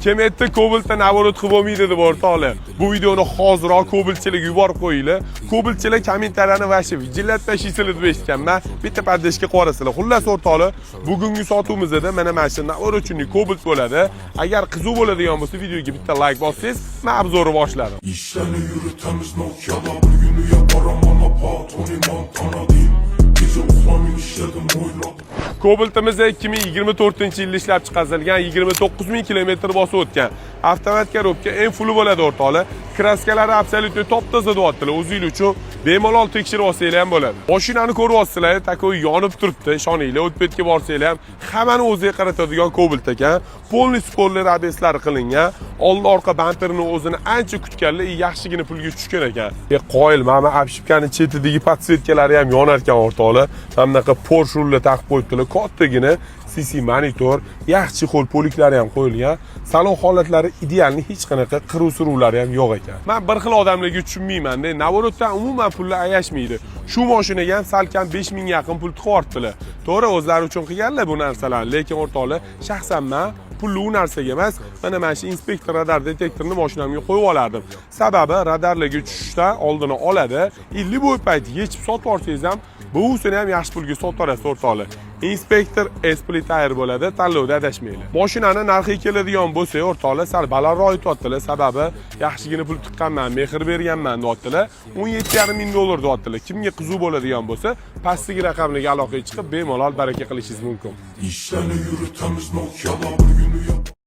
Kim aytdi Cobaltda navorot qilib bo'lmaydi deb o'rtoqlar. Bu videoni hoziroq Cobaltchilarga yuborib qo'yinglar. Cobaltchilar kommentariyani vashi jillat tashlaysizlar deb eshitganman. Bitta pardashga qorasizlar. Xullas o'rtoqlar, bugungi sotuvimizda mana shu navorot uchun Cobalt bo'ladi. Agar qiziq bo'ladigan bo'lsa, videoga bitta like bossangiz, men obzorni boshladim. İşlerini yürütemiz Nokia'da bir günü yaparım ana Tony Montana diyeyim. Gece uflamin işledim oyla. Cobaltimiz 2024-yilda ishlab chiqarilgan 29000 kilometr bosib o'tgan. Avtomat korobka eng fulli bo'ladi o'rtoqlar. Kraskalari absolyutni top-toza deyaptilar. O'zingiz uchun bemalol tekshirib olsanglar ham bo'ladi. Mashinani ko'ryapsizlar, takoy yonib turibdi, ishoninglar. O'tbetga borsanglar ham hammani o'ziga qaratadigan Cobalt ekan. Polni spoiler abeslari qilingan. Old orqa bamperini o'zini ancha kutganlar, yaxshigina pulga tushgan ekan. Qoyil, mana Apshipkani chetidagi podsvetkalari ham yonar ekan o'rtoqlar. Mana bunaqa Porsche rullar taqib qo'yibdilar. Kattagina CC monitor, yaxshi qo'l poliklari ham qo'yilgan. Salon holatlari idealni hech qanaqa qiruv-suruvlari ham yo'q ekan. Men bir xil odamlarga tushunmayman-da, Navorotdan umuman pullar ayashmaydi. Shu mashinaga ham salkam 5000 yaqin pul tiqortdilar. To'g'ri, o'zlari uchun qilganlar bu narsalarni, lekin o'rtoqlar, shaxsan men pulli u narsaga emas, mana shu inspektor radar detektorini mashinamga qo'yib olardim. Sababi radarlarga tushishdan oldini oladi. 50 bo'y payti yechib sotib olsangiz ham, buvisini ham yaxshi pulga sotib olasiz o'rtoqlar. Inspektor Esprit Tire bo'ladi, tanlovda adashmanglar. Mashinani narxi keladigan bo'lsa, o'rtoqlar sal balandroq aytibdilar, sababi yaxshigina pul tiqqanman, mehr berganman deyaptilar. 17,5 ming dollar deyaptilar. Kimga qiziq bo'ladigan bo'lsa, pastdagi raqamlarga aloqaga chiqib bemalol baraka qilishingiz mumkin. İşlerini yürütemiz Nokia'da bir günü